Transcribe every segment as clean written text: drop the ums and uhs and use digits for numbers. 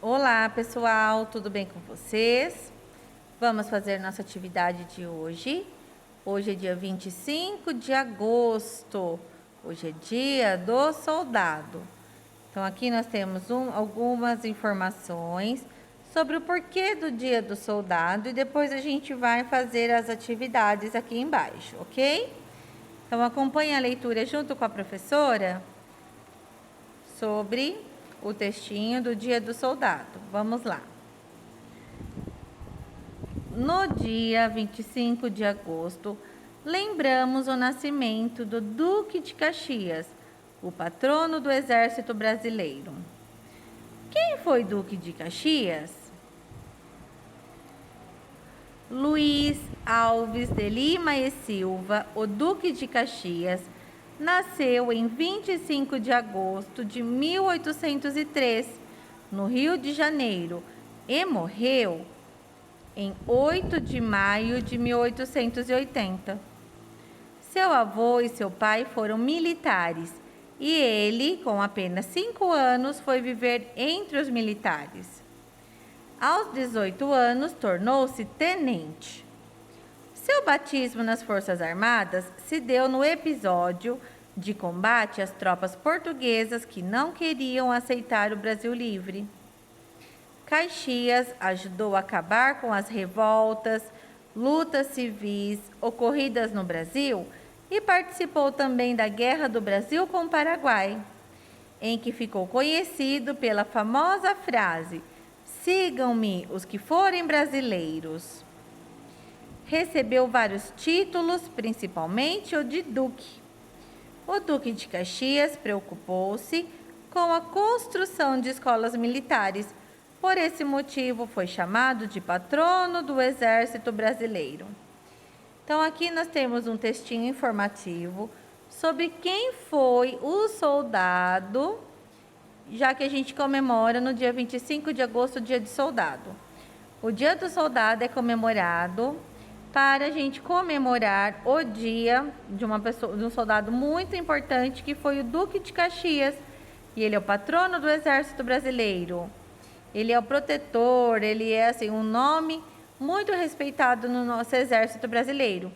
Olá, pessoal, tudo bem com vocês? Vamos fazer nossa atividade de hoje. Hoje é dia 25 de agosto. Hoje é dia do soldado. Então, aqui nós temos algumas informações sobre o porquê do dia do soldado e depois a gente vai fazer as atividades aqui embaixo, ok? Então, acompanhe a leitura junto com a professora sobre o textinho do dia do soldado. Vamos lá. No dia 25 de agosto, lembramos o nascimento do Duque de Caxias, o patrono do Exército Brasileiro. Quem foi Duque de Caxias? Luiz Alves de Lima e Silva, o Duque de Caxias, nasceu em 25 de agosto de 1803, no Rio de Janeiro, e morreu em 8 de maio de 1880. Seu avô e seu pai foram militares e ele, com apenas 5 anos, foi viver entre os militares. Aos 18 anos, tornou-se tenente. Seu batismo nas Forças Armadas se deu no episódio de combate às tropas portuguesas que não queriam aceitar o Brasil livre. Caxias ajudou a acabar com as revoltas, lutas civis ocorridas no Brasil e participou também da Guerra do Brasil com o Paraguai, em que ficou conhecido pela famosa frase: "Sigam-me os que forem brasileiros". Recebeu vários títulos, principalmente o de Duque. O Duque de Caxias preocupou-se com a construção de escolas militares. Por esse motivo, foi chamado de patrono do Exército Brasileiro. Então, aqui nós temos um textinho informativo sobre quem foi o soldado, já que a gente comemora no dia 25 de agosto o dia do soldado. O dia do soldado é comemorado para a gente comemorar o dia de um soldado muito importante, que foi o Duque de Caxias, e ele é o patrono do Exército Brasileiro. Ele é o protetor, ele é assim um nome muito respeitado no nosso Exército Brasileiro.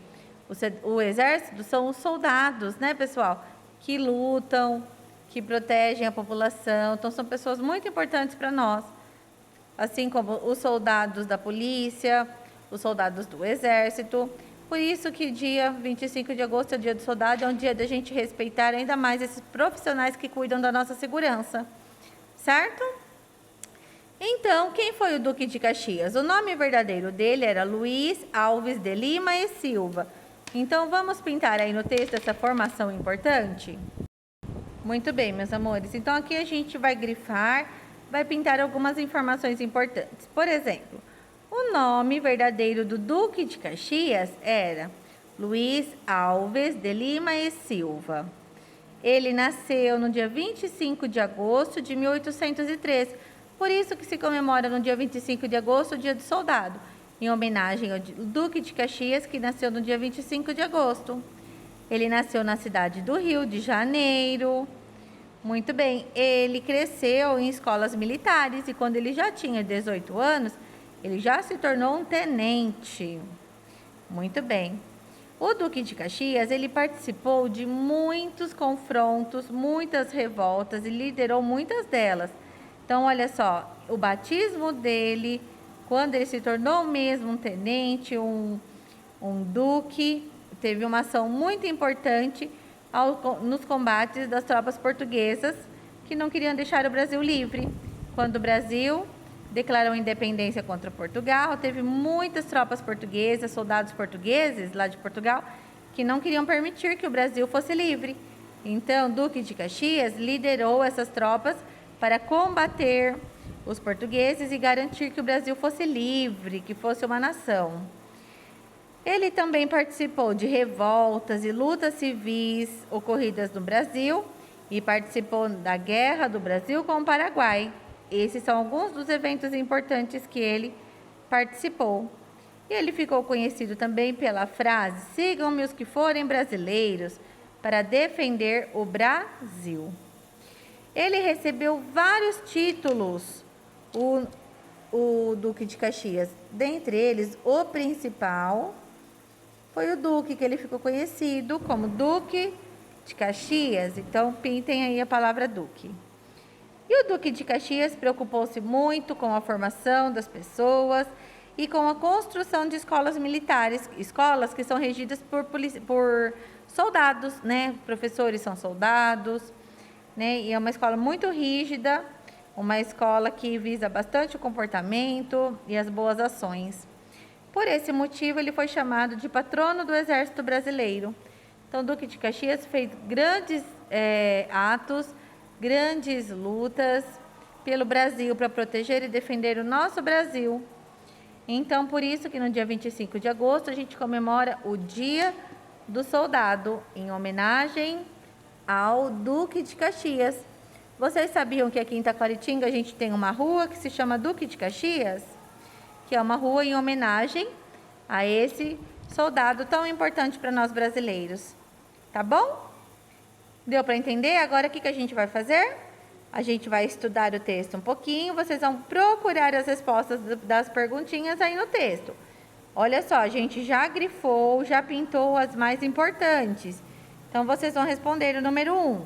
O Exército são os soldados, né, pessoal, que lutam, que protegem a população. Então, são pessoas muito importantes para nós, assim como os soldados da polícia, os soldados do Exército. Por isso que dia 25 de agosto é o dia do soldado, é um dia da gente respeitar ainda mais esses profissionais que cuidam da nossa segurança, certo? Então, quem foi o Duque de Caxias? O nome verdadeiro dele era Luiz Alves de Lima e Silva. Então, vamos pintar aí no texto essa formação importante? Muito bem, meus amores. Então, aqui a gente vai grifar, vai pintar algumas informações importantes. Por exemplo, o nome verdadeiro do Duque de Caxias era Luiz Alves de Lima e Silva. Ele nasceu no dia 25 de agosto de 1803. Por isso que se comemora no dia 25 de agosto o dia do soldado, em homenagem ao Duque de Caxias, que nasceu no dia 25 de agosto. Ele nasceu na cidade do Rio de Janeiro. Muito bem, ele cresceu em escolas militares e quando ele já tinha 18 anos, ele já se tornou um tenente. Muito bem. O Duque de Caxias, ele participou de muitos confrontos, muitas revoltas e liderou muitas delas. Então, olha só, o batismo dele, quando ele se tornou mesmo um tenente, um duque, teve uma ação muito importante nos combates das tropas portuguesas que não queriam deixar o Brasil livre. Quando o Brasil declarou independência contra Portugal, teve muitas tropas portuguesas, soldados portugueses lá de Portugal, que não queriam permitir que o Brasil fosse livre. Então, Duque de Caxias liderou essas tropas para combater os portugueses e garantir que o Brasil fosse livre, que fosse uma nação. Ele também participou de revoltas e lutas civis ocorridas no Brasil e participou da Guerra do Brasil com o Paraguai. Esses são alguns dos eventos importantes que ele participou. E ele ficou conhecido também pela frase: "Sigam-me os que forem brasileiros", para defender o Brasil. Ele recebeu vários títulos o Duque de Caxias? Dentre eles, o principal foi o Duque, que ele ficou conhecido como Duque de Caxias. Então, pintem aí a palavra Duque. E o Duque de Caxias preocupou-se muito com a formação das pessoas e com a construção de escolas militares, escolas que são regidas por soldados, né? Professores são soldados, né? E é uma escola muito rígida, uma escola que visa bastante o comportamento e as boas ações. Por esse motivo, ele foi chamado de patrono do Exército Brasileiro. Então, o Duque de Caxias fez grandes atos, grandes lutas pelo Brasil, para proteger e defender o nosso Brasil. Então, por isso que no dia 25 de agosto, a gente comemora o Dia do Soldado, em homenagem ao Duque de Caxias. Vocês sabiam que aqui em Taquaritinga a gente tem uma rua que se chama Duque de Caxias? Que é uma rua em homenagem a esse soldado tão importante para nós brasileiros. Tá bom? Deu para entender? Agora o que a gente vai fazer? A gente vai estudar o texto um pouquinho, vocês vão procurar as respostas das perguntinhas aí no texto. Olha só, a gente já grifou, já pintou as mais importantes. Então, vocês vão responder o número 1.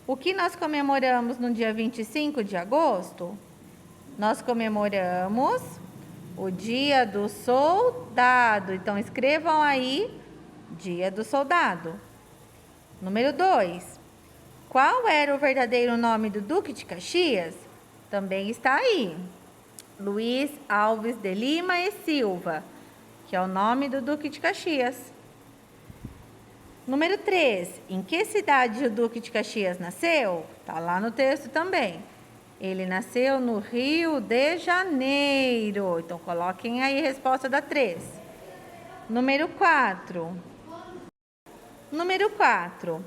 O que nós comemoramos no dia 25 de agosto? Nós comemoramos o Dia do Soldado. Então, escrevam aí, Dia do Soldado. Número 2. Qual era o verdadeiro nome do Duque de Caxias? Também está aí. Luiz Alves de Lima e Silva, que é o nome do Duque de Caxias. Número 3. Em que cidade o Duque de Caxias nasceu? Está lá no texto também. Ele nasceu no Rio de Janeiro. Então, coloquem aí a resposta da 3. Número 4. Número 4.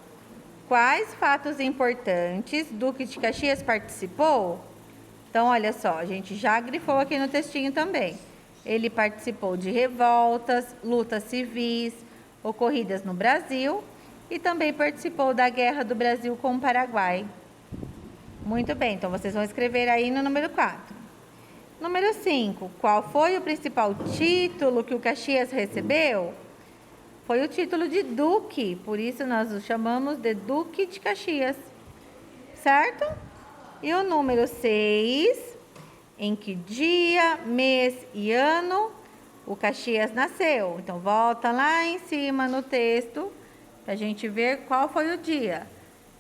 Quais fatos importantes Duque de Caxias participou? Então, olha só, a gente já grifou aqui no textinho também. Ele participou de revoltas, lutas civis ocorridas no Brasil e também participou da Guerra do Brasil com o Paraguai. Muito bem, então vocês vão escrever aí no número 4. Número 5. Qual foi o principal título que o Caxias recebeu? Foi o título de Duque, por isso nós o chamamos de Duque de Caxias, certo? E o número 6, em que dia, mês e ano o Caxias nasceu? Então, volta lá em cima no texto, para a gente ver qual foi o dia.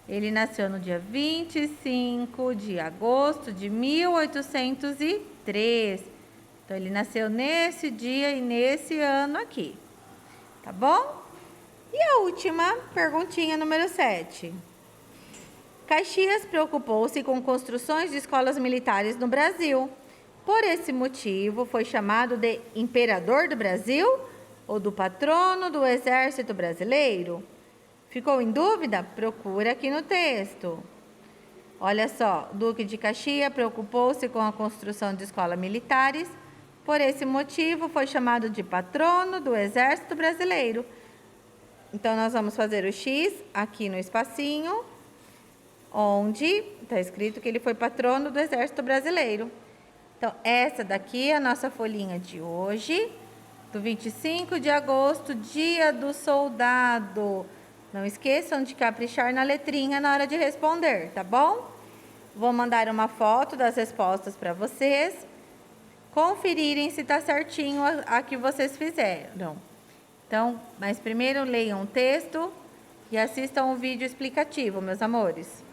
Ele nasceu no dia 25 de agosto de 1803. Então, ele nasceu nesse dia e nesse ano aqui. Tá bom? E a última perguntinha, número 7. Caxias preocupou-se com construções de escolas militares no Brasil. Por esse motivo, foi chamado de Imperador do Brasil ou do Patrono do Exército Brasileiro? Ficou em dúvida? Procura aqui no texto. Olha só, Duque de Caxias preocupou-se com a construção de escolas militares. Por esse motivo, foi chamado de Patrono do Exército Brasileiro. Então, nós vamos fazer o X aqui no espacinho, onde está escrito que ele foi patrono do Exército Brasileiro. Então, essa daqui é a nossa folhinha de hoje, do 25 de agosto, Dia do Soldado. Não esqueçam de caprichar na letrinha na hora de responder, tá bom? Vou mandar uma foto das respostas para vocês conferirem se está certinho a que vocês fizeram. Então, mas primeiro leiam o texto e assistam o vídeo explicativo, meus amores.